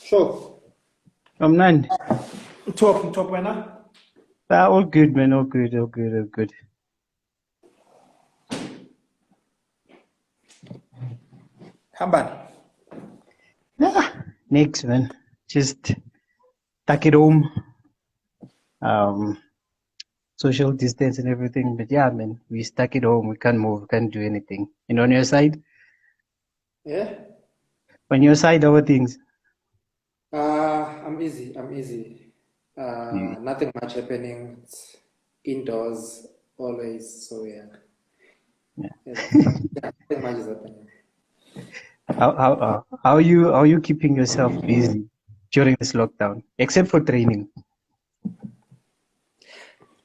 Sure. I'm none. Top winner. All good, man. All good, all good, all good. Hamban. Next, man. Just tuck it home. Um, Social distance and everything. But yeah, man, we stuck it home. We can't move. We can't do anything. And on your side? Yeah. On your side, how are things? I'm easy. I'm easy. Yeah. Nothing much happening. It's indoors always. So yeah. Yeah. Nothing much is happening. How are you keeping yourself busy during this lockdown, except for training?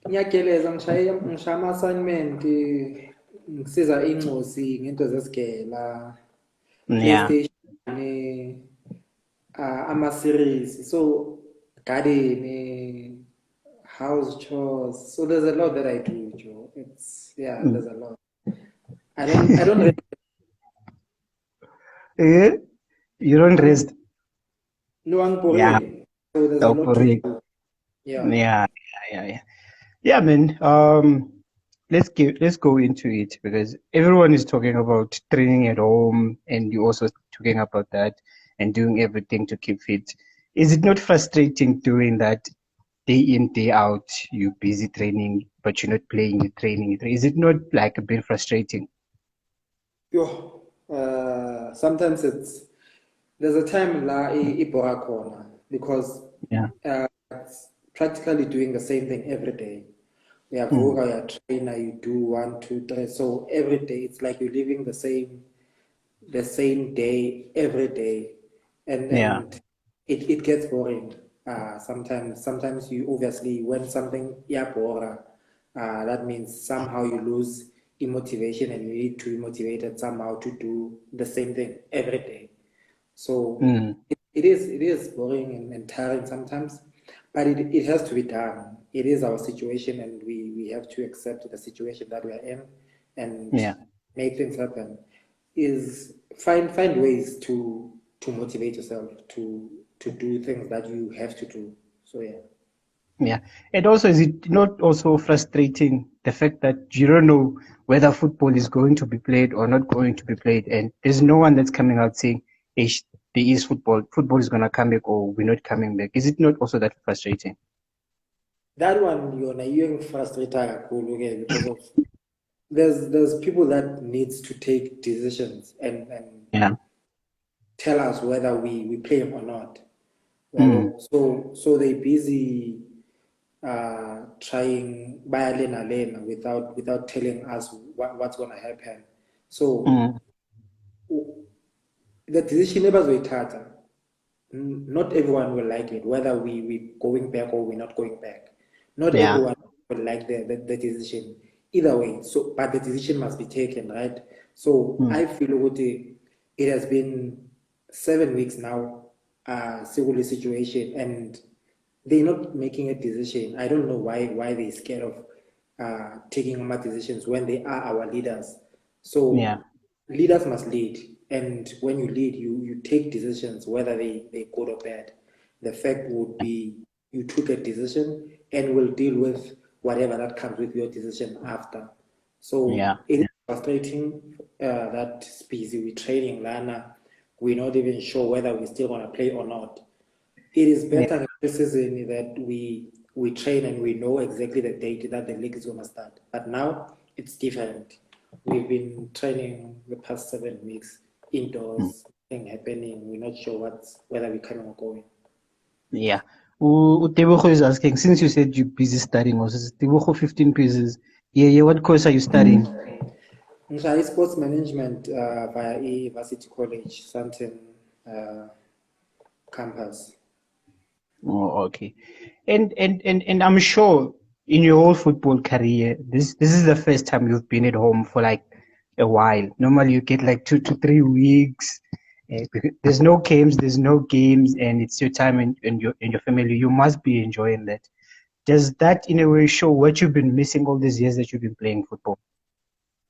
Ngiyageleza ngishaya ama-assignment ngisiza incosi ngento zesigela, Yeah. PlayStation, ama-series. So garden, house chores. So there's a lot that I do, Joe. There's a lot. I don't really Eh? You don't rest. know I'm Yeah. boring. So there's a Oh, lot to correct. do. Yeah. Yeah. Yeah, man. Let's go into it because everyone is talking about training at home, and you also talking about that and doing everything to keep fit. Is it not frustrating doing that day in, day out? You busy training, but you're not playing. You're training. Is it not like a bit frustrating? Yo, sometimes there's a time la ibora corner because Yeah. it's practically doing the same thing every day. Mm. Uyavuka, uyatrainer, you do 1, 2, 3. So every day it's like you're living the same day every day, and Yeah. it gets boring. Sometimes you obviously when something bora, that means somehow you lose motivation and you need to be motivated somehow to do the same thing every day. So Mm. it is boring and tiring sometimes, but it has to be done. It is our situation, and we have to accept the situation that we are in and Yeah. make things happen. Is find ways to motivate yourself to do things that you have to do. So yeah. Yeah. And also, is it not also frustrating the fact that you don't know whether football is going to be played or not going to be played, and there's no one that's coming out saying, hey, there is football. Football is going to come back, or we're not coming back. Is it not also that frustrating? That one you're frustrated again because of there's people that needs to take decisions and Yeah. tell us whether we play or not. Mm. So they busy trying bayalena without telling us what's gonna happen. So Mm. the decision abazoyithatha, not everyone will like it, whether we going back or we're not going back. Not Yeah. everyone will like the decision. Either way, so but the decision must be taken, right? So Mm. I feel it has been 7 weeks now, single situation, and they're not making a decision. I don't know why they're scared of taking more decisions when they are our leaders. So Yeah. leaders must lead, and when you lead, you take decisions whether they good or bad. The fact would be you took a decision and will deal with whatever that comes with your decision after. So Yeah. it is frustrating that busy with training lana. We're not even sure whether we're still gonna play or not. It is Yeah. better this season that we train and we know exactly the date that the league is gonna start. But now it's different. We've been training the past 7 weeks Mm. indoors, thing happening. We're not sure whether we're coming or going. Yeah. Tebogo is asking, since you said you're busy studying, also Tebogo 15 pieces. Yeah. What course are you studying? Ngishaye sports management via Varsity College, Sandton campus. Oh, okay. And I'm sure in your whole football career, this is the first time you've been at home for like a while. Normally you get like 2 to 3 weeks. Because there's no games, and it's your time and your family. You must be enjoying that. Does that in a way show what you've been missing all these years that you've been playing football?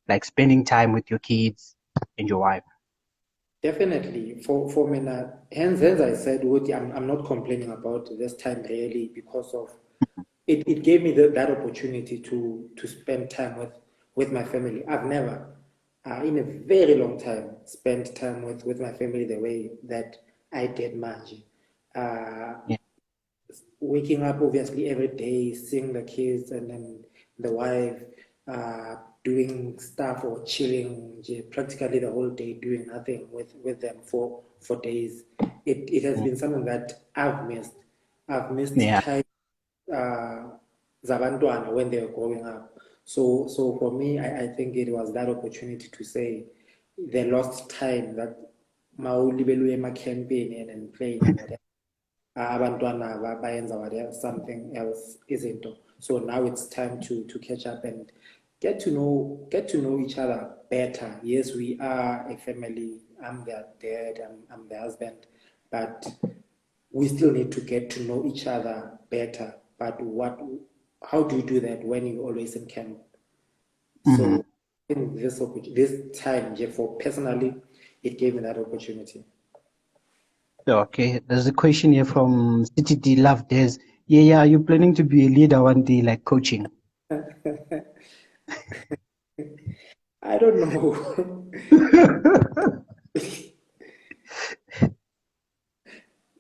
Like spending time with your kids and your wife. Definitely. For me, hence I said, Woody, I'm not complaining about this time really because of it gave me that opportunity to spend time with my family. I've never, in a very long time, spent time with my family the way that I did Manji. Uh, Yeah. Waking up obviously every day, seeing the kids and then the wife, doing stuff or chilling practically the whole day, doing nothing with them for days. It has been something that I've missed. I've missed Yeah. time zabantwana when they were growing up. So for me, I think it was that opportunity to say the lost time that mawulibelwe ema-campaign and playing and whatever. Abantwana bayenza whatever something else izinto. So now it's time to catch up and get to know each other better. Yes, we are a family. I'm their dad, I'm the husband, but we still need to get to know each other better. But how do you do that when you're always in camp? Mhm. So in this time, for personally, it gave me that opportunity. Okay, there's a question here from CTD Love Days. Yeah, yeah, are you planning to be a leader one day, like coaching? I don't know.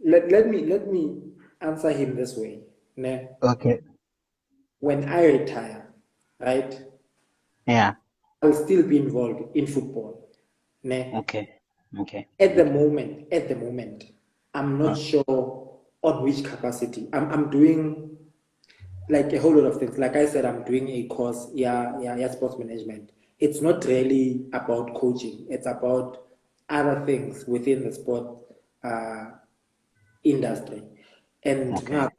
Let me answer him this way. Ne? Okay, When I retire, right, yeah, I'll still be involved in football. Ne? okay, okay, At the moment, I'm not uh, sure on which capacity. I'm doing like a whole lot of things. Like I said, I'm doing a course, yeah, sports management. It's not really about coaching. It's about other things within the sport uh, industry. And okay, now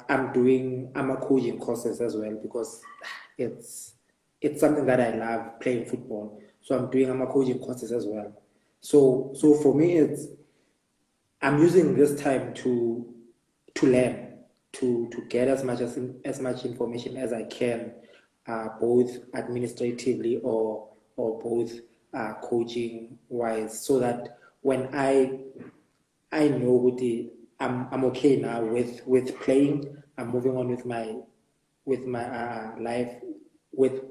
I'm a coaching courses as well because it's it's something that I love playing football. So I'm a coaching courses as well. So for me I'm using this time to learn, to get as much information as I can, both administratively or both coaching wise, so that when I know I'm okay now with playing. I'm moving on with my life with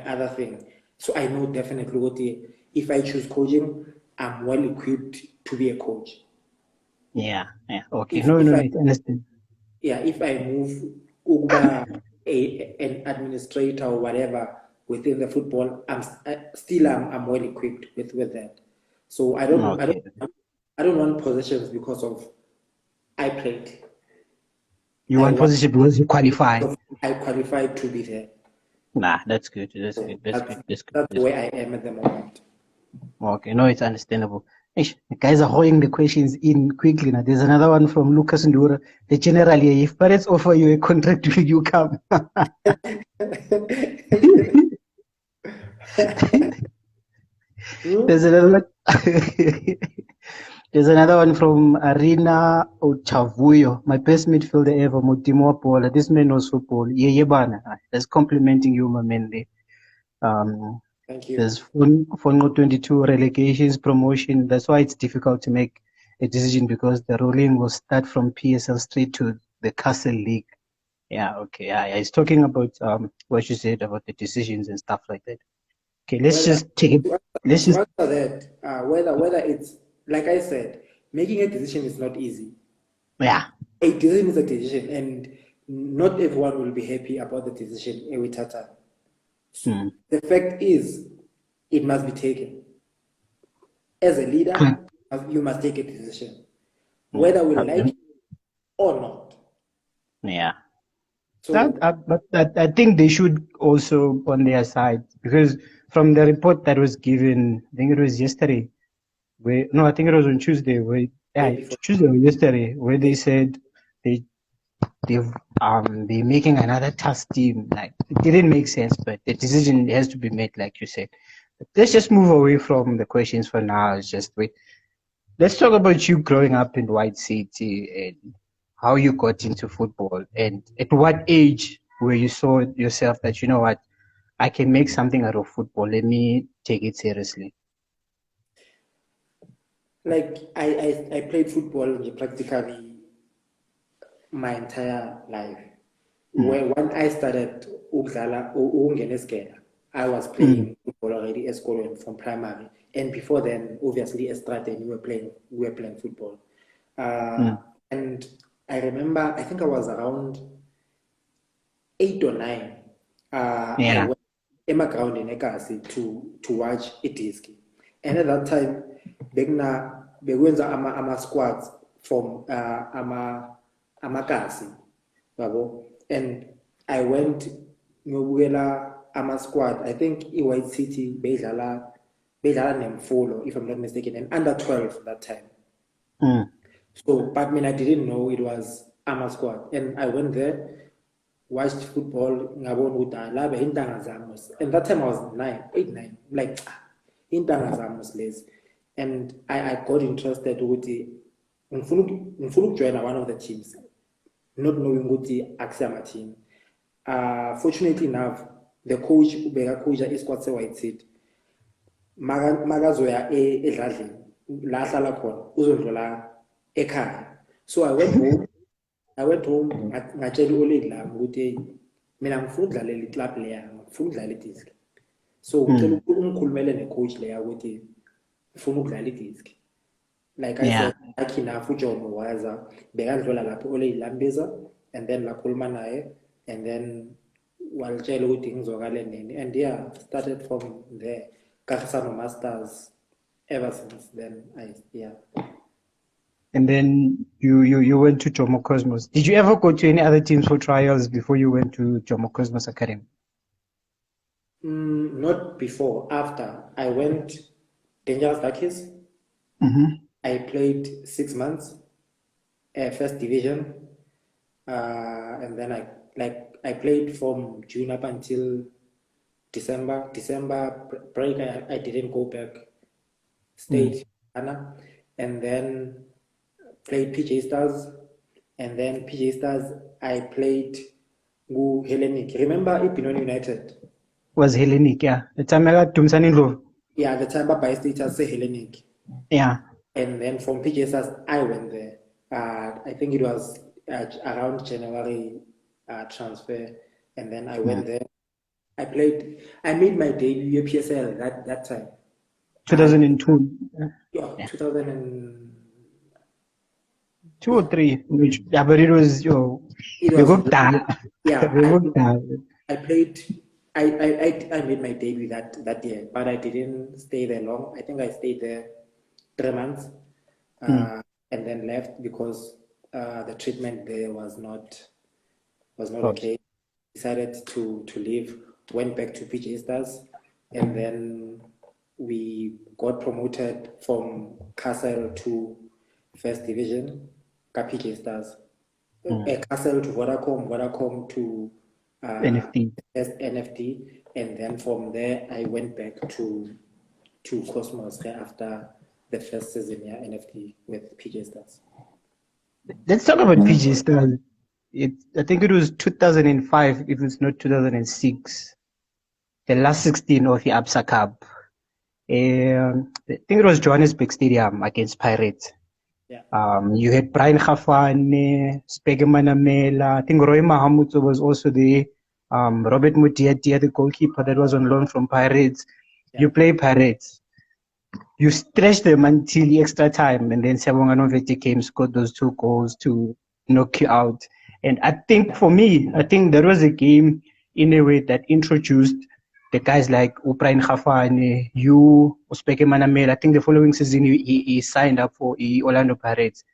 other thing. So I know definitely if I choose coaching, I'm well equipped to be a coach. yeah, yeah, okay. If No, if no, I no, I understand. if I move ukuba an administrator or whatever within the football, I'm well equipped with that. So Okay, I don't want positions because of I played. you I want want position because you qualify. I qualified to be there. Nah, that's good, that's So good, that's good, that's good, that's that's where good. I am at the moment. Okay, no, it's understandable. Ish, the guys are holding the questions in quickly now. There's another one from Lucas Ndura. The generally, if parents offer you a contract, will you come? Hmm? There's another one. There's another one from Arena Ochavuyo. My best midfielder ever, Mutimo Paula. This man knows football. Yeye bana. That's complimenting you, my man. Um, Thank you. there's Fongo 22 relegations, promotion. That's why it's difficult to make a decision because the ruling will start from PSL straight to the Castle League. Yeah, okay. Yeah, he's talking about what you said about the decisions and stuff like that. Okay, let's Well, just take it. Let's to just answer that, whether it's like I said, making a decision is not easy. yeah. A decision is a decision, and not everyone will be happy about the decision every time. Hmm. The fact is, it must be taken. As a leader, you must take a decision, Hmm. whether we like it or not. Yeah. So, But I think they should also on their side because from the report that was given, I think it was yesterday. Where no, I think it was on Tuesday. Where day yeah, before, Tuesday or yesterday, where they day, said they they're making another task team. Like it didn't make sense, but the decision has to be made, like you said. But let's just move away from the questions for now. It's just wait. Let's talk about you growing up in White City and how you got into football and at what age where you saw yourself that you know what I can make something out of football. Let me take it seriously. Like I played football practically my entire life. When I started ukungena I was playing football already at school and from primary. And before then, obviously, at Stratton, we were playing football. And I remember, I think I was around 8 or 9. I Yeah. went in my ground in Ekasi to watch a disc. And at that time, bekwenza ama squads from amakasi, yabo. And I went ngiyobukela ama squad. I think White City bedlala Nemfulo, if I'm not mistaken, and under 12 that time. So, but I didn't know it was ama squad, and I went there, watched football, ngabona ukuthi laba intanga zami, and that time I was 9, 8, 9, like intanga zami lezi, and I got interested ukuthi ngifuna ukujoina one of the teams, not knowing ukuthi akusama team. Fortunately enough, the coach ubeka-coacha isquad se-White City, makazoya edladleni la ahlala khona uzondlula ekhaya. So I went home ngatshela u-lady lami ukuthi mina ngifuna ukudlalela iclub leya, ngifuna ukudlala idisk. So ngicela ungikhulumele necoach leya ukuthi ngifuna ukudlala idisk. Like I said, lucky enough uJomo waza bekadlula lapho u-lady lambiza, and then lakhuluma naye, and then walitshela ukuthi ngizokale nini, and yeah, started from there. Kakisano Masters ever since then. And then you went to Jomo Cosmos. Did you ever go to any other teams for trials before you went to Jomo Cosmos Academy? Not before. After I went Dangerous Duckies. I played 6 months, first division, and then I played from June up until December break. I didn't go back. Stayed Ghana, and then played PJ Stars, and then PJ Stars I played Hellenic. Remember Ipinoni United? Was Hellenic, yeah. The time I got Tumsanilo. Yeah, the time by status say Hellenic. Yeah. And then from PJ Stars I went there. I think it was around January transfer, and then I went there. I made my debut at PSL that time. 2002. Yeah, 2002 or 3. Yeah, but it was yeah. I played. I made my debut that year, but I didn't stay there long. I think I stayed there 3 months, and then left because the treatment there was not okay. Decided to leave. Went back to PJ Stars, and then we got promoted from Castle to First Division, PJ Stars. Castle to Vodacom to NFT, and then from there I went back to Cosmos after the first season, NFT with PJ Stars. Let's talk about PJ Stars. I think it was 2005, if it's not 2006, the last 16 of the Absa Cup. I think it was Johannesburg Stadium against Pirates. Yeah. You had Brian Khafane, Spegemanamela. I think Roy Mahamud was also there. Robert Mutiatia, the goalkeeper that was on loan from Pirates. Yeah. You play Pirates. You stretched them until the extra time, and then Siyabonga Noveti came, scored those 2 goals to knock you out. And I think for me, that was a game in a way that introduced the guys like Brian Khafane, you, Uspeke Manamela. I think the following season he signed up for Orlando Pirates.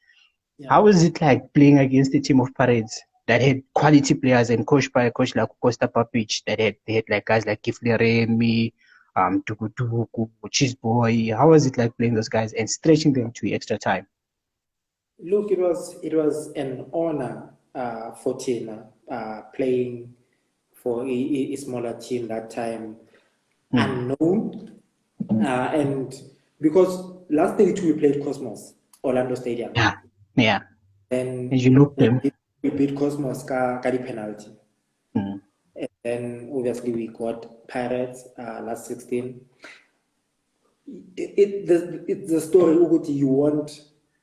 Yeah. How was it like playing against a team of Pirates that had quality players and coached by a coach like Costa Papic, they had like guys like Kifle Remy, Tukutuku, Cheese Boy? How was it like playing those guys and stretching them to extra time? Look, it was an honor for Tina playing for a smaller team that time, unknown, and because last day too we played Cosmos, Orlando Stadium. Yeah. And you looked them. We beat Cosmos ka the penalty. And then obviously we got Pirates last 16. it's the story ukuthi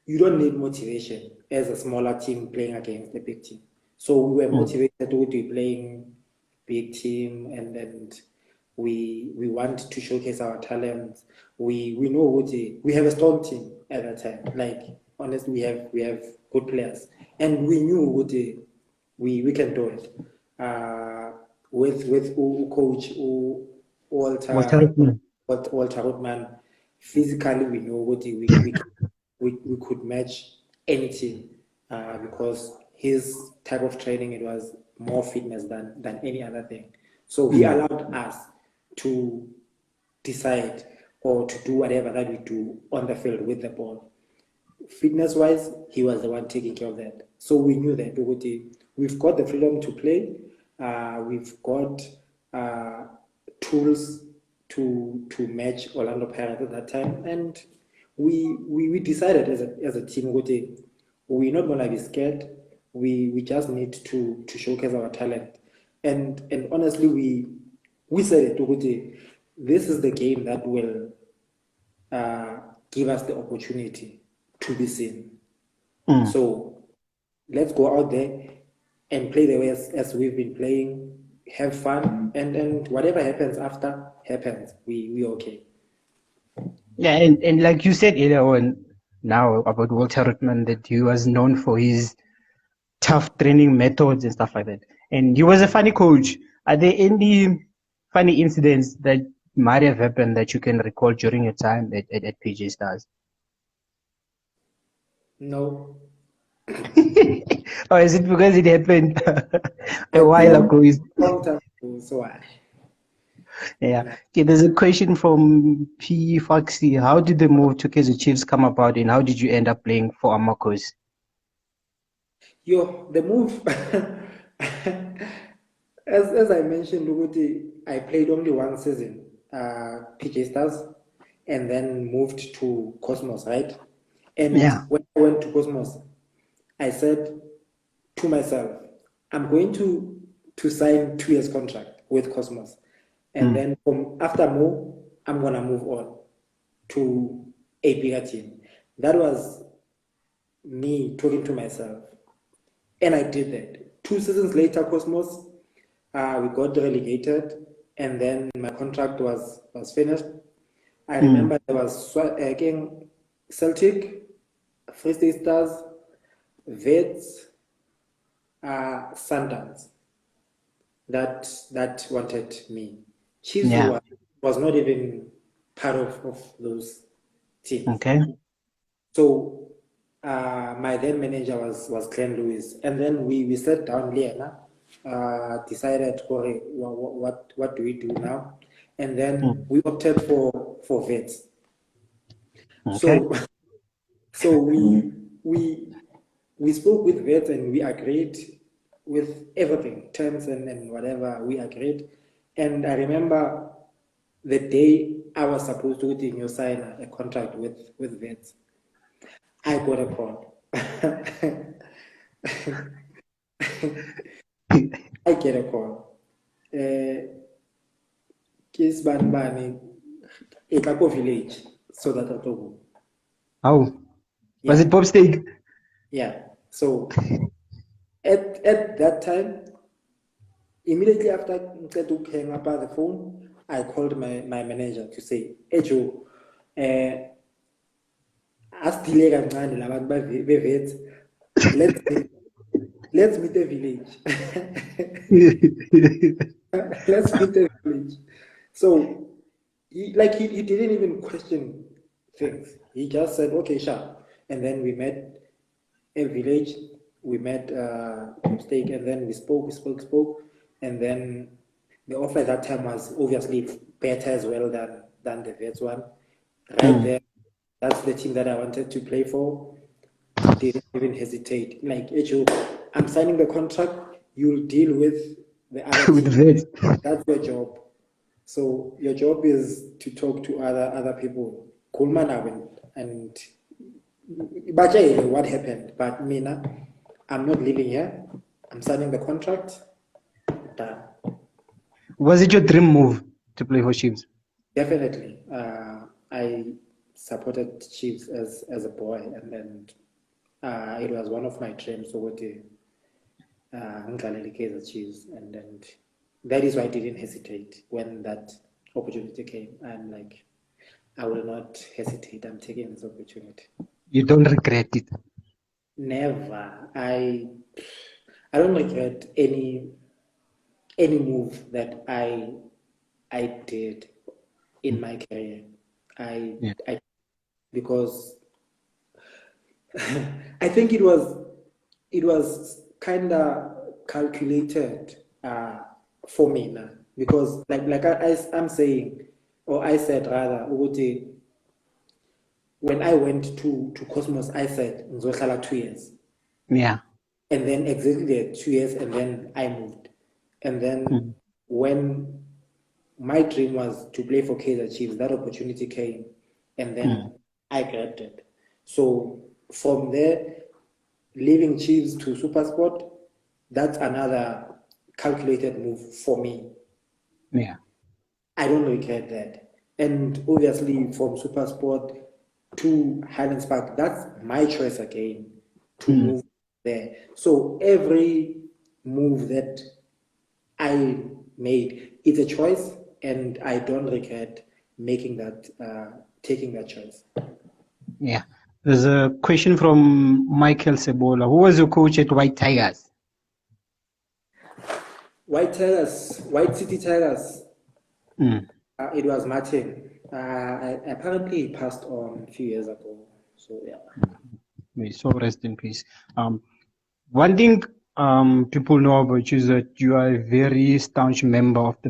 you don't need motivation as a smaller team playing against a big team. So we were motivated to be playing big team, and we want to showcase our talents. We know we have a strong team at that time. Like honestly, we have good players, and we knew we can do it. With coach Walter Ruttmann. Walter Rothman, physically we know we could match any team because his type of training, it was more fitness than any other thing. So he allowed us to decide or to do whatever that we do on the field with the ball. Fitness wise, he was the one taking care of that. So we knew that we've got the freedom to play. We've got tools to match Orlando Pirates at that time, and we decided as a team we're not gonna be scared. We just need to showcase our talent, and honestly we said it this is the game that will give us the opportunity to be seen. So let's go out there and play the way as we've been playing, have fun, and whatever happens after happens. We okay. Yeah, and like you said earlier on now about Walter Ruttmann, that he was known for his tough training methods and stuff like that. And he was a funny coach. Are there any funny incidents that might have happened that you can recall during your time at PJ Stars? No. Or is it because it happened a while ago? Long time ago, so Yeah. Okay, there's a question from P. Foxy. How did the move to Kaizer Chiefs come about, and how did you end up playing for Amakos? The move, as I mentioned, I played only one season, PJ Stars, and then moved to Cosmos, right? And when I went to Cosmos, I said to myself, I'm going to sign 2 years contract with Cosmos. And then after Mo, I'm going to move on to a bigger team. That was me talking to myself. And I did that. 2 seasons later, Cosmos, we got relegated. And then my contract was finished. I remember there was again Celtic, Free State Stars, Vets, Sundowns that wanted me. Chiefs was not even part of those teams. Okay. So my then manager was Glenn Lewis, and then we sat down Liana, decided what do we do now, and then we opted for Vets. Okay. So we spoke with Vets and we agreed with everything, terms and whatever, we agreed. And I remember the day I was supposed to sign a contract with Vets, I got a call. I get a call. Kiss Banbani, Ekapo village, so that I told. Oh, was it Bob Steak? Yeah. So at that time, immediately after I hang up the phone, I called my manager to say, "Hey Joe, asdile kancane labantu bevet, let's meet the village." Let's meet the village. So he didn't even question things. He just said, "Okay, sure." And then we met a village. We met Steak, and then we spoke, and then the offer at that time was obviously better as well than the Vets one. Right there, that's the team that I wanted to play for. Didn't even hesitate. Like, I'm signing the contract. You'll deal with the other team. That's your job. So your job is to talk to other people. Coleman and what happened, but Mina, I'm not living here. I'm signing the contract. Was it your dream move to play for Chiefs? Definitely. I supported Chiefs as a boy, and then it was one of my dreams to go to Kaizer Chiefs, and then that is why I didn't hesitate when that opportunity came. I'm like, I will not hesitate. I'm taking this opportunity. You don't regret it? Never. I don't regret any move that I did in my career. Yeah. Because I think it was kind of calculated for me now, because like I'm saying, or I said rather, ukuthi, when I went to Cosmos, I said ngizohlala 2 years, Yeah. and then exactly 2 years, and then I moved, and then when my dream was to play for Kaizer Chiefs, that opportunity came, and then I grabbed it. So from there, leaving Chiefs to SuperSport, that's another calculated move for me. Yeah. I don't regret that. And obviously from SuperSport to Highlands Park, that's my choice again to move there. So every move that I made, it's a choice, and I don't regret making that, taking that choice. Yeah. There's a question from Michael Sebola. Who was your coach at White Tigers? White City Tigers. It was Martin. Apparently he passed on a few years ago. So yeah. May so rest in peace. One thing people know about you is that you are a very staunch member of the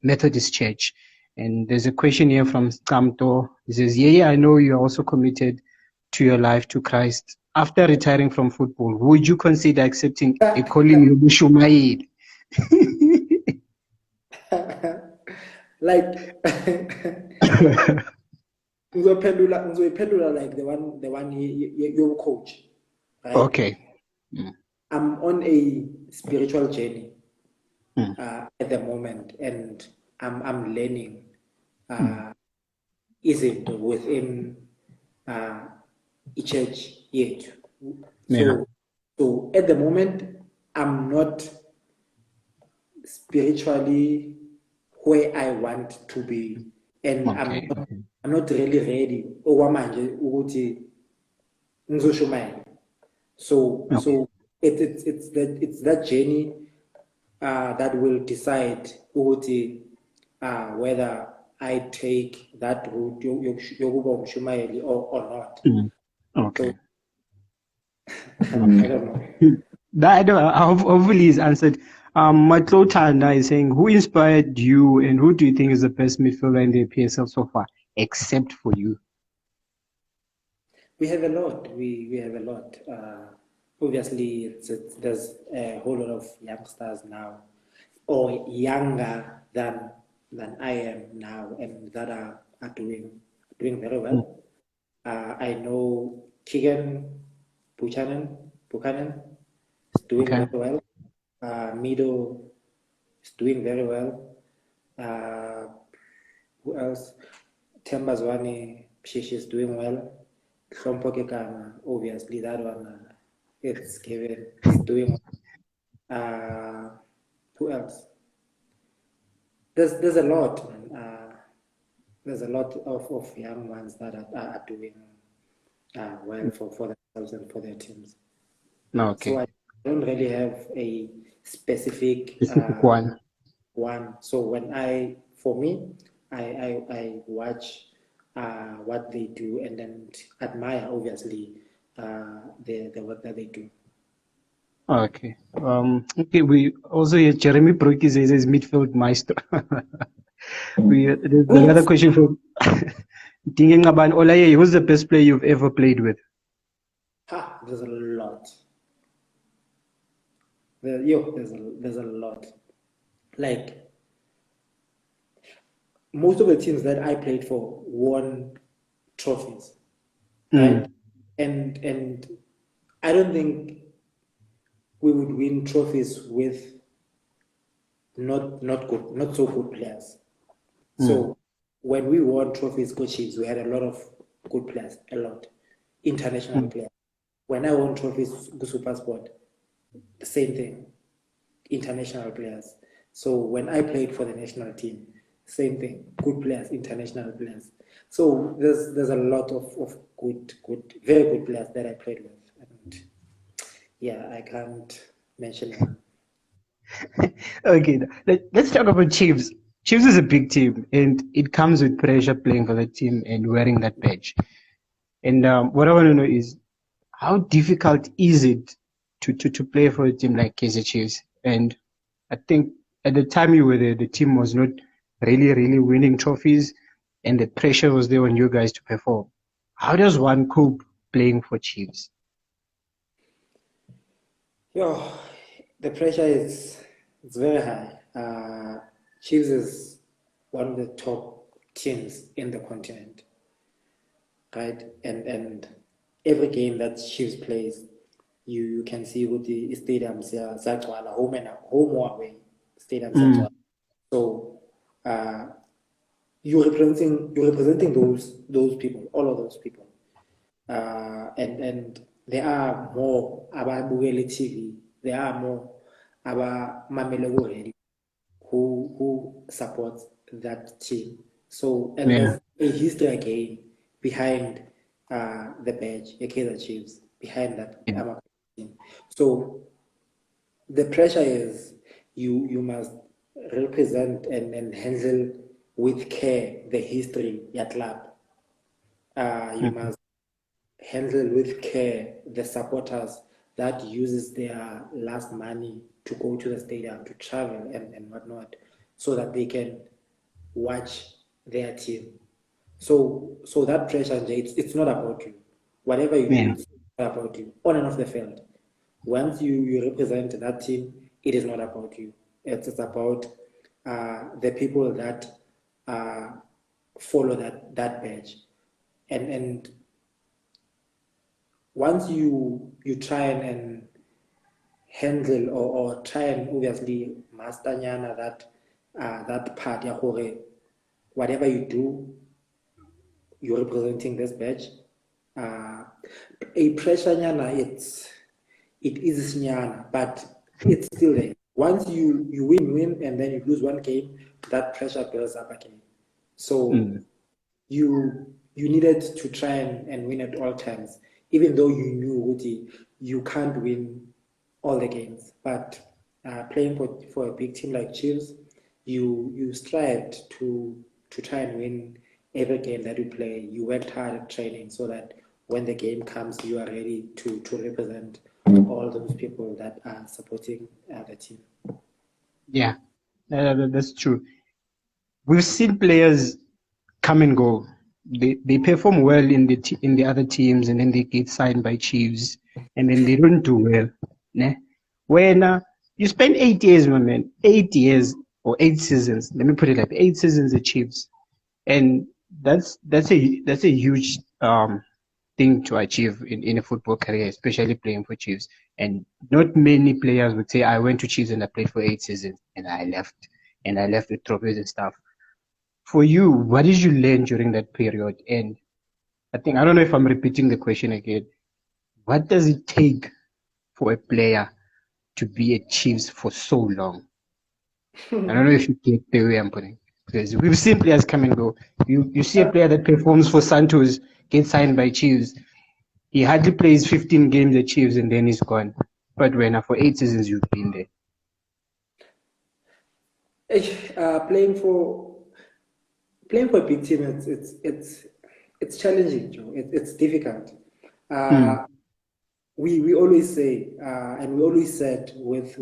Methodist Church. And there's a question here from Skamto. He says, Yeye, I know you are also committed to your life to Christ. After retiring from football, would you consider accepting a calling you Bushumaid? Like ngizophendula like the one your coach, right? Okay. I'm on a spiritual journey at the moment, and I'm learning isn't within a church yet. Yeah. So at the moment, I'm not spiritually where I want to be, and Okay. I'm not really ready okwamanje ukuthi ngizoshumayela. So it's that journey that will decide ukuthi whether I take that route yokuba umshumayeli or not. Okay. So, I don't know. That hopefully is answered. Matlotanda is saying, who inspired you and who do you think is the best midfielder in the PSL so far, except for you? We have a lot. We have a lot. Obviously, there's a whole lot of youngsters now, or younger than I am now, and that are doing very well. I know Keegan Buchanan is doing very well. Mido is doing very well. Who else? Tembazwane Pshish is doing well. Shompo Kekana, obviously that one it's given, it's doing well. Who else? There's a lot, man. There's a lot of young ones that are doing well for themselves and for their teams. Okay. So I don't really have a specific one. So when I watch what they do, and then admire obviously the work that they do. Okay. Okay. We also hear Jeremy Brookie says is midfield maestro. There's another question from thinking about Olaye. Who's the best player you've ever played with? There's a lot. There's a lot. Like most of the teams that I played for won trophies, right? And I don't think we would win trophies with not so good players. So when we won trophies, coaches, we had a lot of good players, a lot, international players. When I won trophies, the Super Sport, the same thing, international players. So when I played for the national team, same thing, good players, international players. So there's a lot of good, very good players that I played with. And yeah, I can't mention one. Okay, let's talk about Chiefs. Chiefs is a big team, and it comes with pressure playing for the team and wearing that badge. And what I want to know is, how difficult is it to play for a team like Kaizer Chiefs? And I think at the time you were there, the team was not really winning trophies, and the pressure was there on you guys to perform. How does one cope playing for Chiefs? Yo, the pressure is it's very high. Chiefs is one of the top teams in the continent, right? And every game that Chiefs plays, you can see with the stadiums, home or away stadiums. So you're representing those people, all of those people. And there are more ababukele TV, there are more abamamele radio who supports that team. So and Yeah. there's a history again behind the badge, the Kaizer Chiefs, behind that Yeah. team. So the pressure is you must represent and handle with care the history at club. You must handle with care the supporters that uses their last money to go to the stadium, to travel and whatnot, so that they can watch their team. So that pressure, it's not about you. Whatever you do, Yeah. it's not about you. On and off the field. Once you represent that team, it is not about you. It's about the people that follow that badge. And once you try and handle or try and obviously master nyana that part ya gore whatever you do, you're representing this badge. A pressure nyana, it is nyana, but it's still there. Once you win, and then you lose one game, that pressure builds up again. So you needed to try and win at all times, even though you knew you can't win all the games. But playing for a big team like Chiefs, you strived to try and win every game that you play. You worked hard at training so that when the game comes, you are ready to represent all those people that are supporting the team. Yeah. That's true. We've seen players come and go. They perform well in the other teams, and then they get signed by Chiefs, and then they don't do well. Ne? When you spend 8 years, my man, 8 years or 8 seasons. Let me put it like 8 seasons at Chiefs, and that's a huge thing to achieve in a football career, especially playing for Chiefs. And not many players would say, "I went to Chiefs and I played for 8 seasons and I left with trophies and stuff." For you, what did you learn during that period? And I don't know if I'm repeating the question again. What does it take for a player to be a Chiefs for so long? I don't know if you get the way I'm putting it. Because we've seen players come and go. You see a player that performs for Santos get signed by Chiefs. He hardly plays 15 games at Chiefs and then he's gone. But when for 8 seasons you've been there. Playing for a big team, it's challenging, Joe. It's difficult. We always say, and we always said with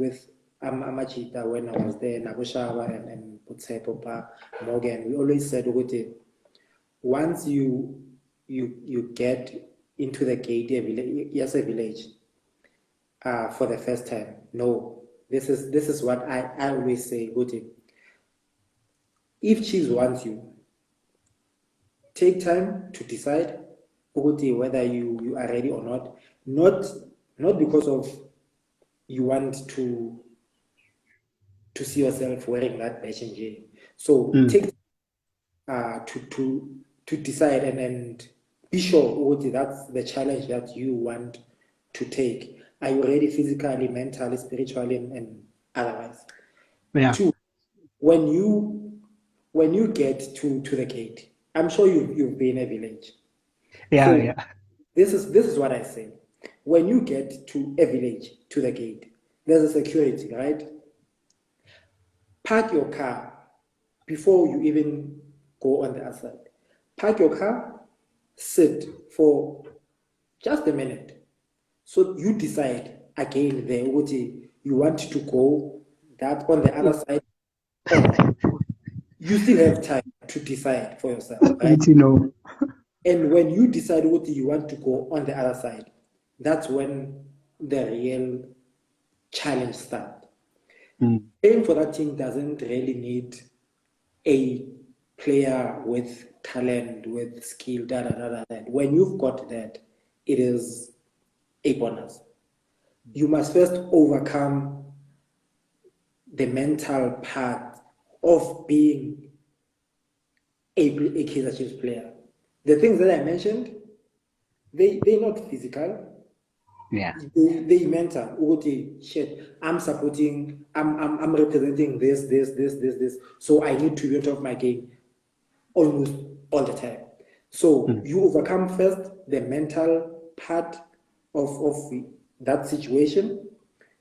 Amachita when I was there, Nabushaba and Putsepopa, Morgan, we always said, once you get into the gate, yes, a village, for the first time, no, this is what I always say, if Chiefs wants you, take time to decide whether you are ready or not. Not because of you want to see yourself wearing that badge in jail. So to decide and be sure what that's the challenge that you want to take. Are you ready physically, mentally, spiritually, and otherwise? Yeah. Two, when you get to the gate, I'm sure you've been a village. Yeah, So yeah. this is what I say. When you get to a village, to the gate, there's a security, right? Park your car before you even go on the other side. Park your car, sit for just a minute. So you decide again there what you want to go that on the other side or not. You still have time to decide for yourself, right? Let you know. And when you decide what you want to go on the other side, that's when the real challenge starts. Mm. Playing for that team doesn't really need a player with talent, with skill, da da da da. Da. When you've got that, it is a bonus. You must first overcome the mental part of being a Kaizer Chiefs player. The things that I mentioned, they're not physical. Yeah. They mental. Okay, shit. I'm representing this. So I need to be on top of my game almost all the time. So Mm. you overcome first the mental part of that situation.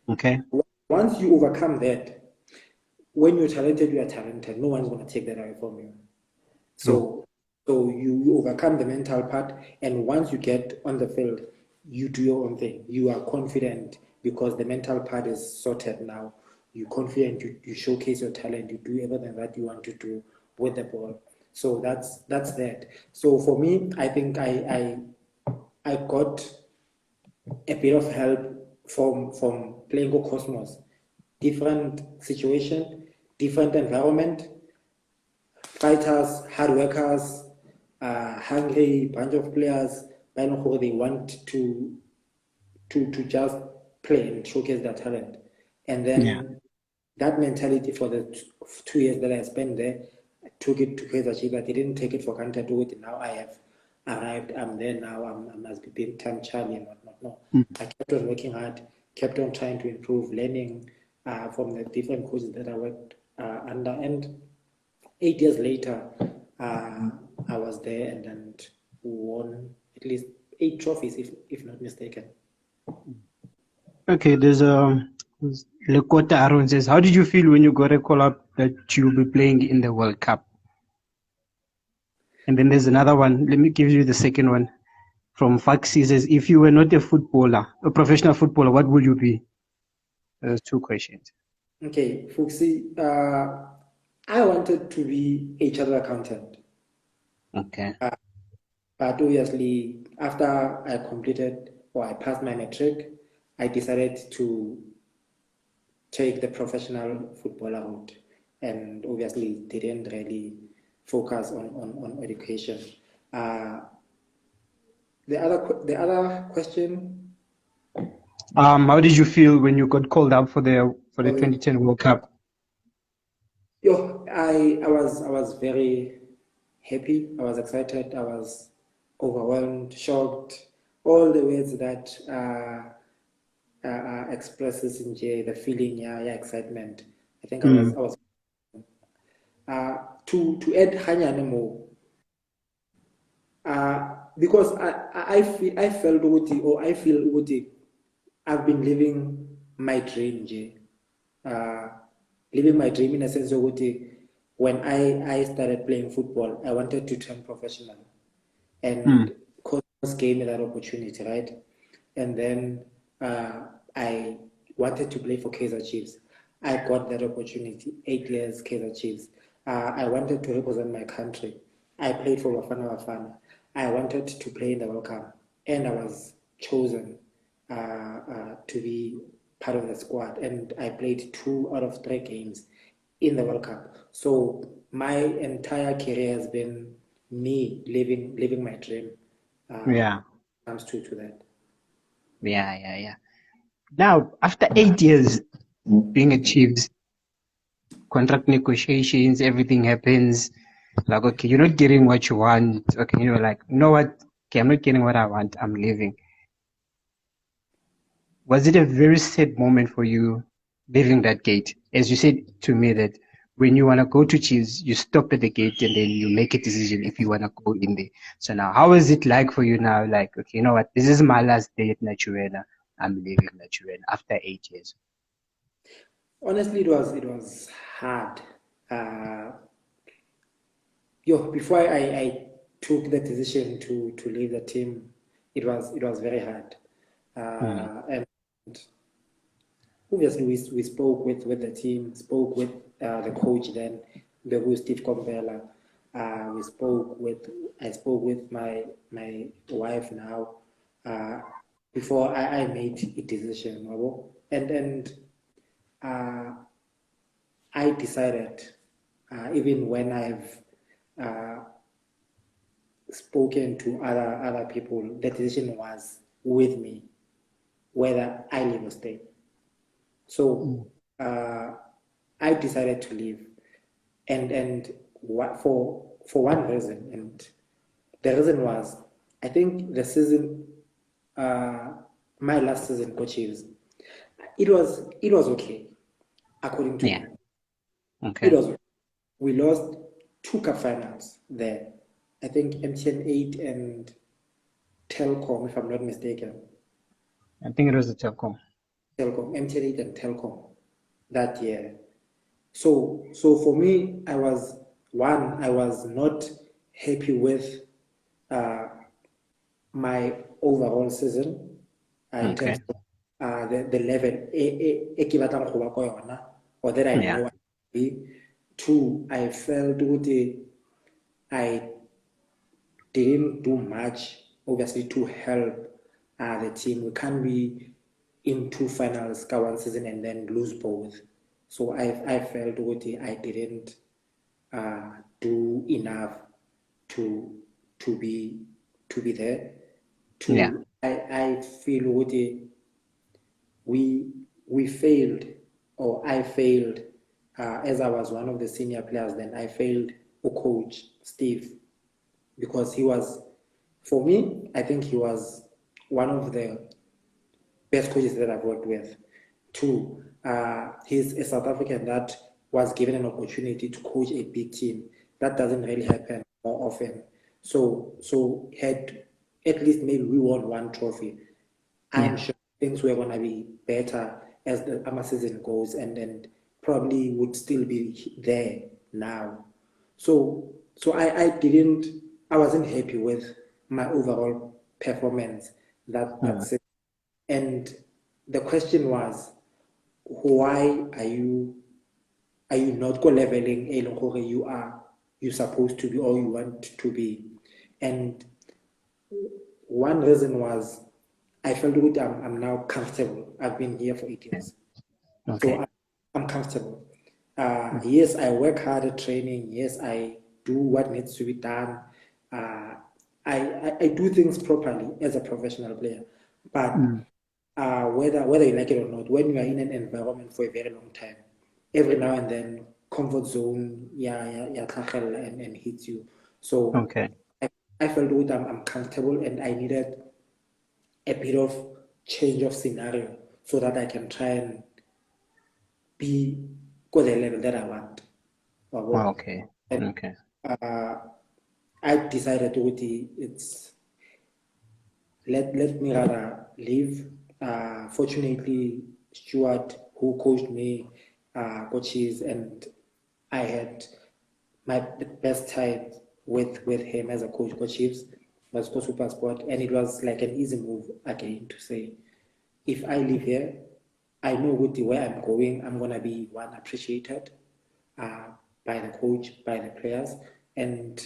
Okay. Once you overcome that, when you're talented, you are talented. No one's going to take that away from you. True. So you overcome the mental part, and once you get on the field, you do your own thing. You are confident because the mental part is sorted now. You're confident, you showcase your talent, you do everything that you want to do with the ball. So that's that. So for me, I think I got a bit of help from playing Go Cosmos. Different situation, different environment, fighters, hard workers, hungry bunch of players. By now, they want to just play and showcase their talent. And Yeah. then that mentality for the 2 years that I spent there, I took it to Kaizer Chiefs. I didn't take it for granted. Now I have arrived. I'm there now. I must be big time Charlie and whatnot. No, Mm. I kept on working hard, kept on trying to improve, learning from the different coaches that I worked under. And 8 years later, I was there and then won at least 8 trophies, if not mistaken. Okay, there's Lekota Aaron says, how did you feel when you got a call up that you'll be playing in the World Cup? And then there's another one. Let me give you the second one from Faxi says, if you were not a footballer, a professional footballer, what would you be? There's two questions. Okay, Fuxi, I wanted to be a chartered accountant, Okay. but obviously after I completed or I passed my matric, I decided to take the professional footballer route, and obviously didn't really focus on education. Uh, the other question, How did you feel when you got called up for the for the 2010 World Cup? I was very happy. I was excited. I was overwhelmed, shocked. All the words that expresses in J, the feeling, yeah, excitement. I think I was Mm. I was to add hanyane more. Because I felt ukuthi, or I feel ukuthi, I've been living my dream, J. Uh, living my dream in a sense of ukuthi, when I started playing football, I wanted to turn professional. Mm. And Cosmos gave me that opportunity, right? And then I wanted to play for Kaizer Chiefs. I got that opportunity. 8 years Kaizer Chiefs. I wanted to represent my country. I played for Bafana Bafana. I wanted to play in the World Cup, and I was chosen to be part of the squad. And I played 2 out of 3 games in the World Cup. So my entire career has been me living my dream. Yeah. Comes to that. Yeah. Now, after 8 years being achieved, contract negotiations, everything happens. Like, okay, you're not getting what you want. Okay, you know, like, you know what? Okay, I'm not getting what I want. I'm leaving. Was it a very sad moment for you leaving that gate? As you said to me that when you want to go to Chiefs, you stop at the gate and then you make a decision if you want to go in there. So now, how is it like for you now? Like, okay, you know what? This is my last day at Naturena. I'm leaving Naturena after 8 years. Honestly, it was hard. Uh, before I took the decision to leave the team, it was very hard. Mm. And obviously we spoke with the team, spoke with the coach then, Bebu Steve Compella. I spoke with my wife now before I made a decision. And uh, I decided, even when I've uh, spoken to other people, the decision was with me whether I leave or stay. So Mm. I decided to leave, and what for one reason, and the reason was I think the season, uh, my last season for Chiefs, it was okay according to Yeah. me. It Okay. was we lost two cup finals there. I think MTN 8 and Telcom, if I'm not mistaken. I think it was the Telcom. Telcom, MTN 8 and Telcom that year. So for me, I was not happy with uh, my overall season in Okay. terms of the level e ke batlang go ba ko yona, or that I Yeah. know I be. Two, I felt I didn't do much, obviously, to help the team. We can't be in two finals one season and then lose both. So I felt I didn't do enough to to be to be there. Yeah. Two, I feel we we failed, or I failed, as I was one of the senior players. Then I failed coach Steve, because he was, for me, I think he was one of the best coaches that I've worked with. Two, he's a South African that was given an opportunity to coach a big team. That doesn't really happen more often. So had at least maybe we won one trophy, I'm Yeah. sure things were gonna be better as the AMA season goes, and probably would still be there now. So I wasn't happy with my overall performance Mm. that's it. And the question was, why are you not co-leveling a leng gore you supposed to be, or you want to be? And one reason was I felt good. I'm now comfortable. I've been here for 8 years, so Okay. I'm comfortable. Mm. Yes, I work hard at training. Yes, I do what needs to be done. Uh, I do things properly as a professional player, but Mm. whether you like it or not, when you are in an environment for a very long time, every now and then comfort zone, yeah, and hits you. So Okay. I felt good. I'm comfortable, and I needed a bit of change of scenario so that I can try and be go the level that I want. Okay. And Okay. uh, I decided to it's let me rather leave. Fortunately, Stuart, who coached me, coaches, and I had my best time with him as a coach Chiefs, was for Super Sport, and it was like an easy move again to say, if I live here, I know with the way I'm going, I'm gonna be one appreciated uh, by the coach, by the players, and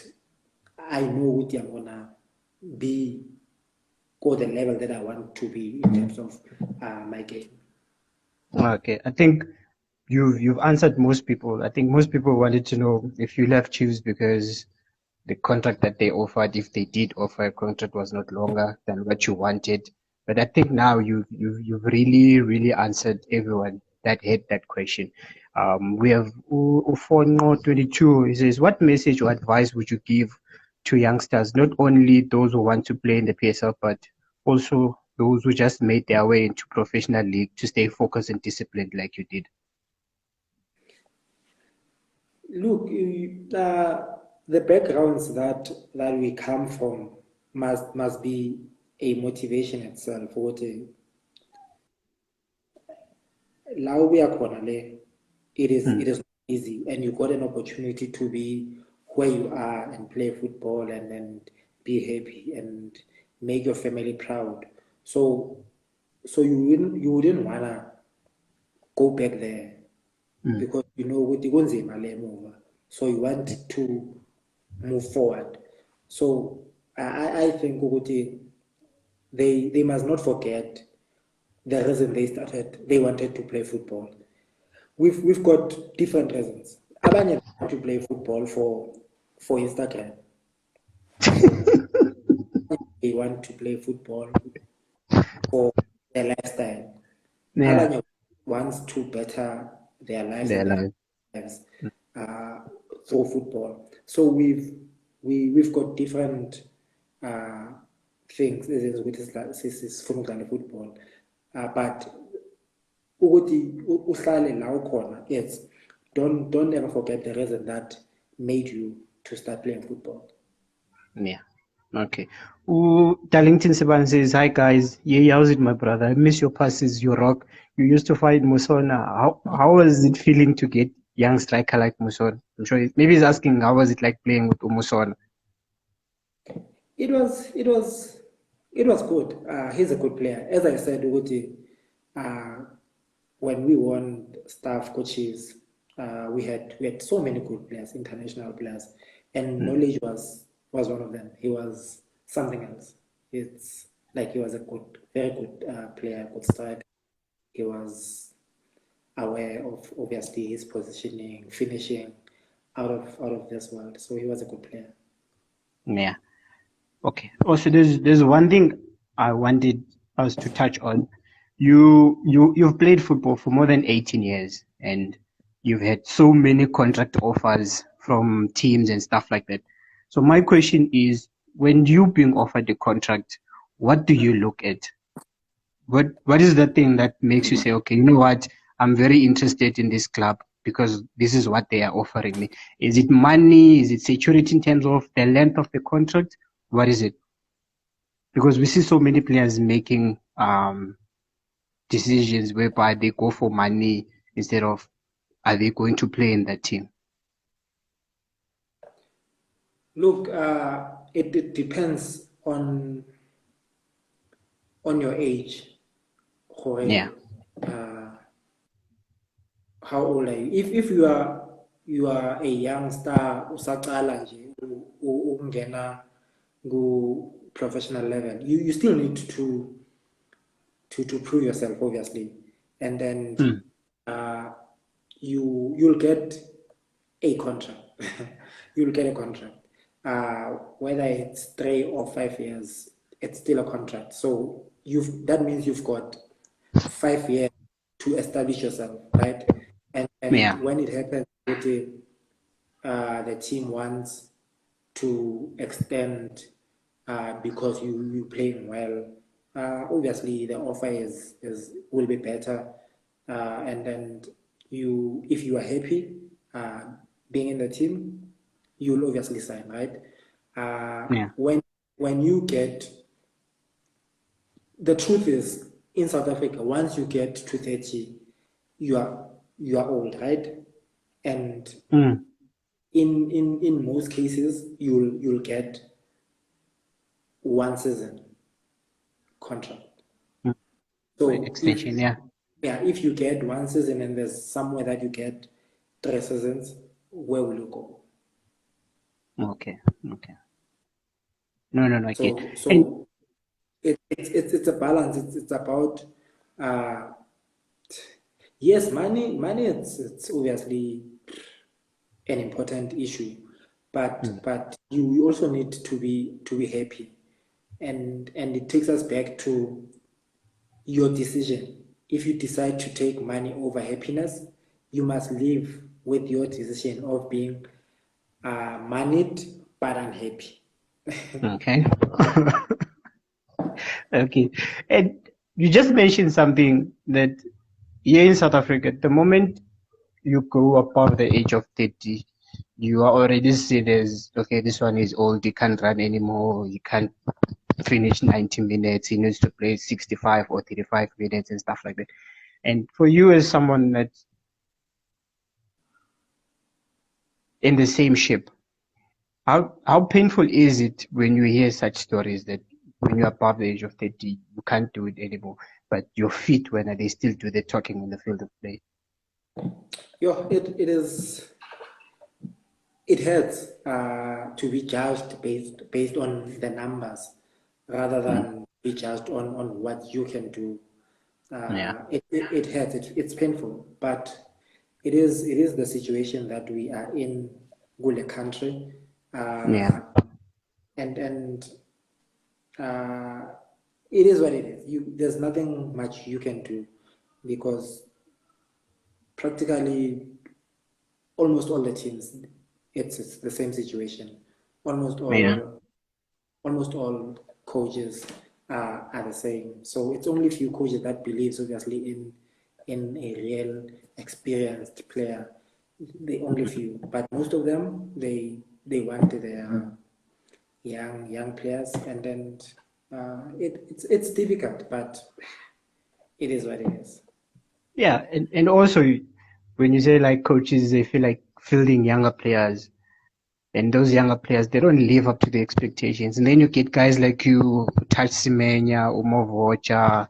I know with I'm gonna be go the level that I want to be in terms of my game. Okay. I think you've answered most people. I think most people wanted to know if you left Chiefs because the contract that they offered, if they did offer a contract, was not longer than what you wanted. But I think now you've really answered everyone that had that question. We have Ufongo22. He says, what message or advice would you give to youngsters, not only those who want to play in the PSL, but also those who just made their way into professional league, to stay focused and disciplined like you did? Look, the backgrounds that we come from must be a motivation itself. It is not easy, and you got an opportunity to be where you are and play football and be happy and make your family proud. So you wouldn't wanna go back there because you know with the kunzima le emuva. So you want to move forward. So I think ukuthi they must not forget the reason they wanted to play football. We've got different reasons. Abanye want to play football for Instagram. They want to play football for their lifestyle. Yeah. Abanye wants to better their lives and their lives through football. So we've got different things. This is football, but yes, don't ever forget the reason that made you to start playing football. Yeah. Okay. Darlington Seban says, hi guys. Yeah, how's it, my brother? I miss your passes, your rock. You used to fight Musona. How was it feeling to get young striker like Musona? I'm sure maybe he's asking how was it like playing with Musona? It was good. He's a good player. As I said, when we won staff coaches, we had so many good players, international players, and Knowledge was one of them. He was something else. It's like he was a very good player, good striker. He was aware of obviously his positioning, finishing out of this world. So he was a good player. Yeah. Okay. Also, there's one thing I wanted us to touch on. You've played football for more than 18 years, and you've had so many contract offers from teams and stuff like that. So my question is, when you being offered the contract, what do you look at? What is the thing that makes you say, okay, you know what, I'm very interested in this club because this is what they are offering me? Is it money? Is it security in terms of the length of the contract? What is it? Because we see so many players making decisions whereby they go for money instead of are they going to play in that team? Look, it depends on your age. Yeah. How old are you? If you are a youngster usaqala nje ungena ku professional level, you still need to prove yourself, obviously, and then you'll get a contract. You'll get a contract. Whether it's 3 or 5 years, it's still a contract. So that means you've got 5 years to establish yourself, right? And when it happens, the team wants to extend because you playing well. Obviously, the offer will be better, and then if you are happy being in the team, you'll obviously sign, right? When you get, the truth is, in South Africa, once you get to 30, you are old, right? And in most cases, you'll get 1 season contract. So extension, if you get 1 season and there's somewhere that you get 3 seasons, where will you go? Okay. No. So it's a balance. It's about yes, money. It's obviously an important issue, but you also need to be happy, and it takes us back to your decision. If you decide to take money over happiness, you must live with your decision of being moneyed but unhappy. Okay. Okay. And you just mentioned something that here in South Africa, the moment you go above the age of 30, you are already seen as, okay, this one is old, he can't run anymore, he can't finish 90 minutes, he needs to play 65 or 35 minutes and stuff like that. And for you as someone that's in the same ship, how painful is it when you hear such stories that when you're above the age of 30, you can't do it anymore, but your feet, when they still do the talking on the field of play? It hurts to be judged based on the numbers rather than be judged on what you can do. Yeah. It hurts. It's painful, but it is the situation that we are in Gule country, Yeah. and it is what it is. There's nothing much you can do because practically almost all the teams, it's the same situation. Almost Yeah. all coaches are the same. So it's only few coaches that believes obviously in a real experienced player. The only few, but most of them they want their young players, and then it's difficult, but it is what it is. Yeah. And also, when you say like coaches, they feel like fielding younger players, and those younger players, they don't live up to the expectations. And then you get guys like you, Touch Semenya, Umovocha.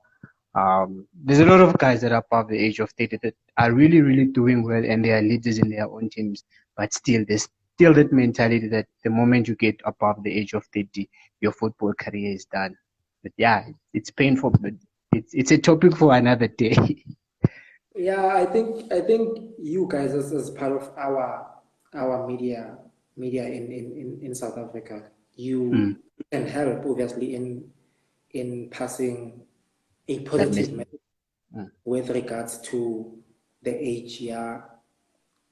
There's a lot of guys that are above the age of 30 that are really, really doing well, and they are leaders in their own teams. But still, there's still that mentality that the moment you get above the age of 30, your football career is done. But yeah, it's painful, but it's a topic for another day. Yeah, I think you guys as part of our media in South Africa, Mm, you can help obviously in passing a that positive message. message Mm, with regards to the age ya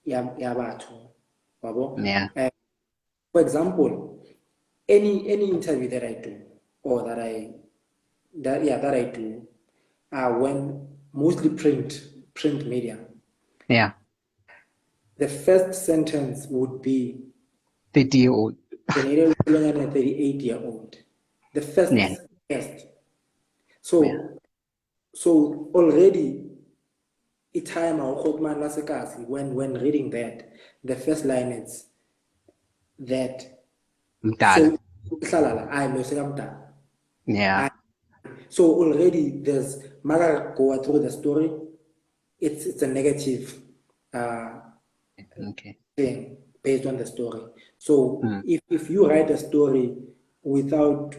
batho, wabo. yeah, For example, any interview that I do or that I do, when mostly print media, yeah, the first sentence would be 30-year-old. Reneilwe a 38-year-old. The Yeah, first. yeah, So already itime awukhothmani lasekazi when reading that, the first line is that. mdala. So ihlala la I'm sekamdala. Yeah, So already there's Mara go through the story, it's a negative uh, okay. thing based on the story. So Mm. if you write a story without,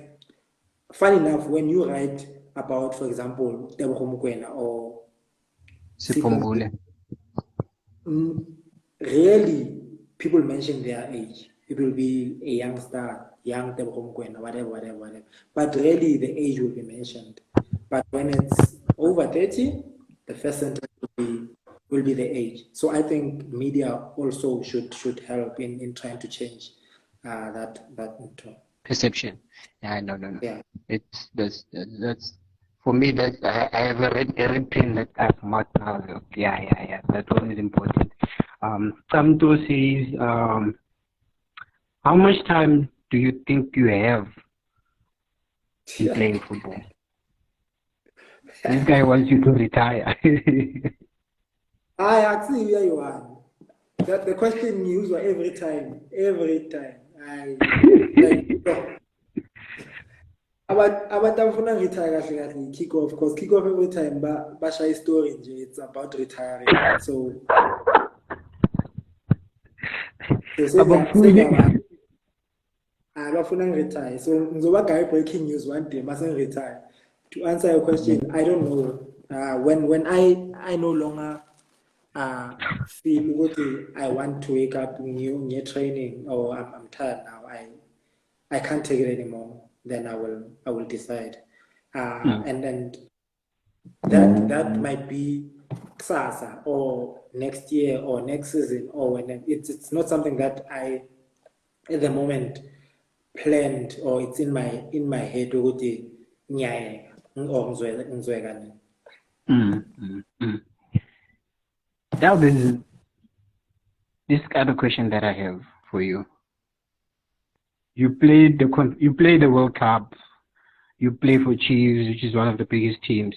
funny enough, when you write about, for example, Tebogo Mokoena or Sipho, Sipombule. rarely people mention their age. It will be a youngster, young Tebogo Mokoena, whatever. But rarely the age will be mentioned. But when it's over 30, the first sentence will be the age. So I think media also should help in trying to change that tone. Perception. Yeah, no. Yeah. It's that's for me. That I have a red pin that I've marked now. Yeah. That one is important. Samto says, how much time do you think you have in playing football? This guy wants you to retire. I actually hear you are. That the question you use every time. I like abantu abafuna retire kahle kahle kick off, because kick off every time basha story nje, it's about retiring. So Abafuni. abafuna retire. So ngizoba guy breaking news one day must retire. To answer your question, I don't know. When I no longer feel ukuthi I want to wake up new training, or I'm tired now, I can't take it anymore, then I will decide. And that might be kusasa or next year or next season or when it's not something that I at the moment planned or it's in my head ukuthi ngiyayeka or ngizweka nini. Now this kind of question that I have for you. You played the World Cup. You play for Chiefs, which is one of the biggest teams.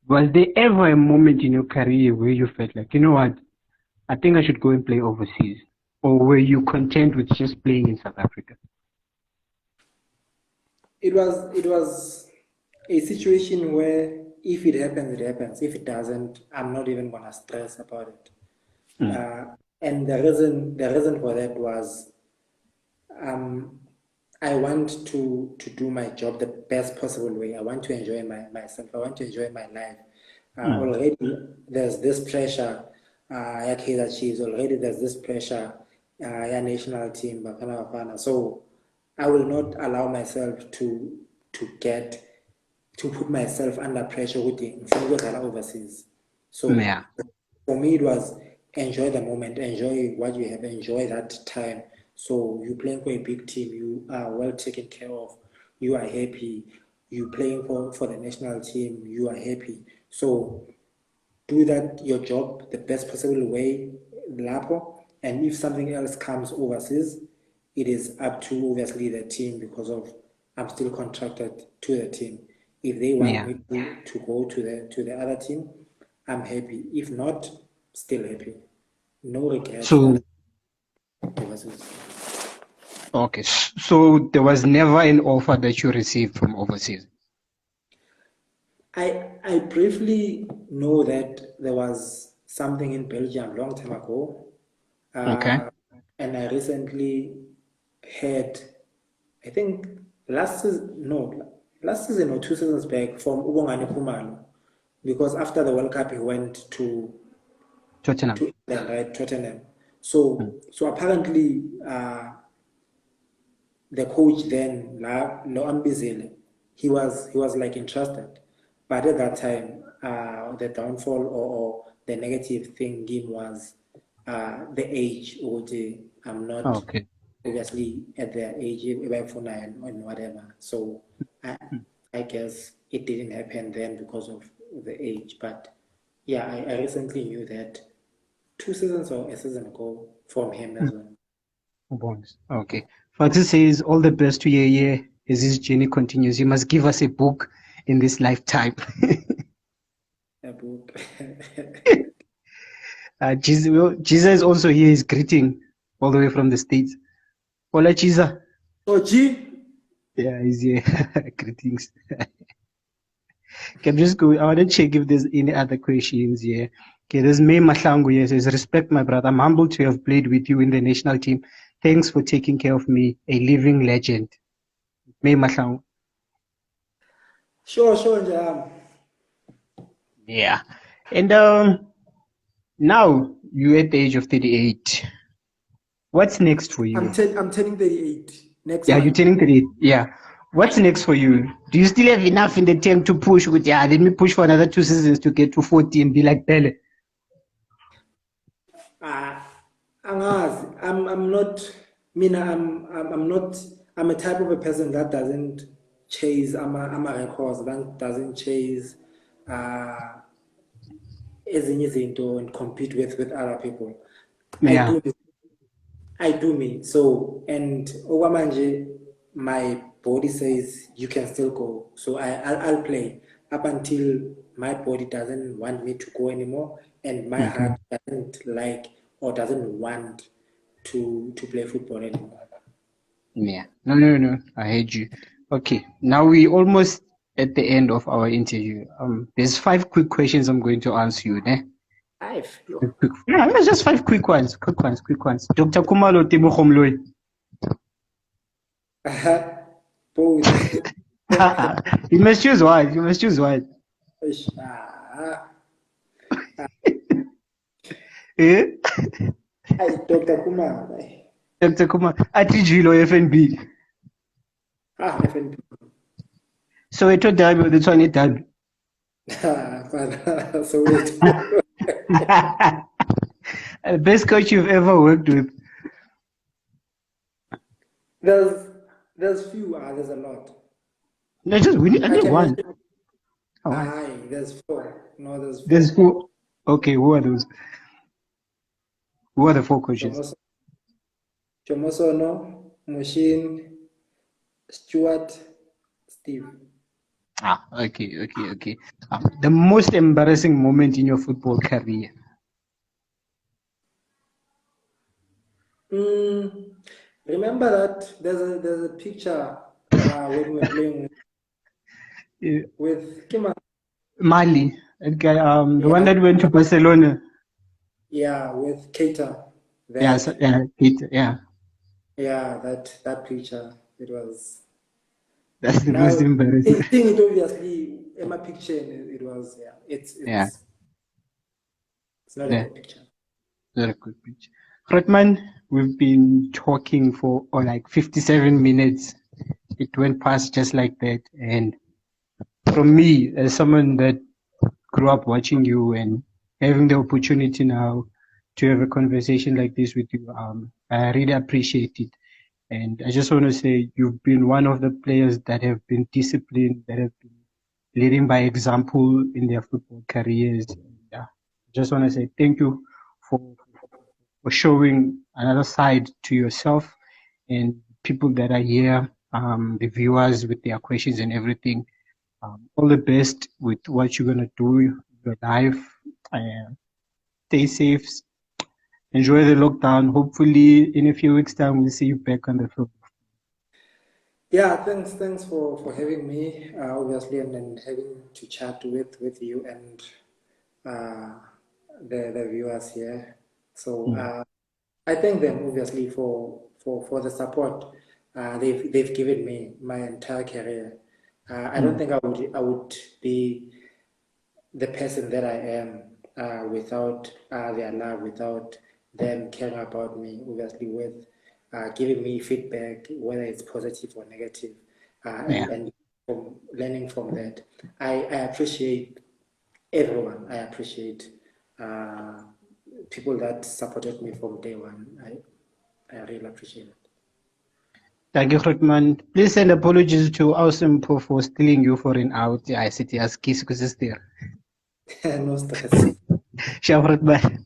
Was there ever a moment in your career where you felt like, you know what, I think I should go and play overseas? Or were you content with just playing in South Africa? It was a situation where if it happens, it happens. If it doesn't, I'm not even gonna stress about it. And the reason for that was I want to do my job the best possible way. I want to enjoy myself. I want to enjoy my life. Already there's this pressure at Kaizer Chiefs. Already there's this pressure at national team. So I will not allow myself to put myself under pressure with the overseas. So for me, it was enjoy the moment, enjoy what you have, enjoy that time. So you playing for a big team, you are well taken care of, you are happy. You playing for the national team, you are happy. So do that your job the best possible way, Lapo. And if something else comes overseas, it is up to obviously the team because of I'm still contracted to the team. If they want me to go to the other team, I'm happy. If not, still happy. No regrets. So overseas. Okay, so there was never an offer that you received from overseas? I briefly know that there was something in Belgium long time ago. Okay. And I recently heard, I think last season or 2 seasons back from Ubongani Khumalo, because after the World Cup he went to Tottenham. England, right? Tottenham. So apparently the coach then, Lo Ambizile, he was like interested. But at that time, the downfall or the negative thing was the age. I'm not obviously at the age and whatever. So I guess it didn't happen then because of the age. But yeah, I recently knew that 2 seasons or a season ago from him as well. Okay. Faxi says all the best to Yeye as his journey continues. You must give us a book in this lifetime. A book. Jesus is also here. He's greeting all the way from the States. Hola, Jesus. Oh, G. Yeah, he's here. Greetings. Okay, I'm just going. I want to check if there's any other questions here. Okay, there's May Mahlangu here. Says, respect my brother. I'm humbled to have played with you in the national team. Thanks for taking care of me, a living legend. May Mahlangu. Sure, Jam. Yeah. And now you're at the age of 38. What's next for you? I'm turning 38 next Yeah, month. you're turning 38. Yeah. What's next for you? Do you still have enough in the tank to push with, let me push for another 2 seasons to get to 40 and be like Pele? I'm not, I'm a type of a person that doesn't chase, I'm a record that doesn't chase ezinye izinto and compete with other people. Yeah. I do me. So, and okwamanje, my body says you can still go. So I'll play up until my body doesn't want me to go anymore, and my heart doesn't like or doesn't want to play football anymore. Yeah. No. I heard you. Okay. Now we almost at the end of our interview. There's 5 quick questions I'm going to answer you. 5? Yeah, just 5 quick ones. Quick ones. Dr. Kumalo Tebogo. Both. You must choose one. Eh? Dr. Kumar. Dr. Kumar. Atrijilo FNB. FNB. So I told Derby the 20 Derby. But so wait. Best coach you've ever worked with? There's there's few, there's a lot. No, just we need I only can one. mention Oh, one. there's four. No, there's There's four. four. Okay, who are those? Who are the four coaches? Jomoso, Jomosono, Mushin, Stuart, Steve. Okay. The most embarrassing moment in your football career? Mm, remember that there's a picture when we were playing Uh, with Kima. Mali, that guy, the one Yeah, that went to Barcelona. yeah, with Keita. Yeah, That yeah. yeah, that picture. It was That's the most now embarrassing. seeing it obviously in my picture. It was yeah. Yeah, It's not a yeah, good picture. very good pitch. Rotman, we've been talking for like 57 minutes. It went past just like that. And from me, as someone that grew up watching you and having the opportunity now to have a conversation like this with you, I really appreciate it. And I just want to say you've been one of the players that have been disciplined, that have been leading by example in their football careers. And, I just want to say thank you for, for showing another side to yourself and people that are here, the viewers with their questions and everything. All the best with what you're going to do in your life. Stay safe. Enjoy the lockdown. Hopefully, in a few weeks' time, we'll see you back on the field. Yeah, thanks for having me, obviously, and having to chat with you and uh, the viewers here. So Mm, I thank them obviously for the support they've given me my entire career. I don't mm, think I would be the person that I am without their love, without them caring about me, obviously, with giving me feedback, whether it's positive or negative, yeah. and from learning from that. I appreciate everyone. I appreciate uh, people that supported me from day one. I really appreciate Thank you, Grootman. Please send apologies to Awesome for stealing you for an out. I said, yes, kiss, because it's there. it. No stress. Ciao, Grootman.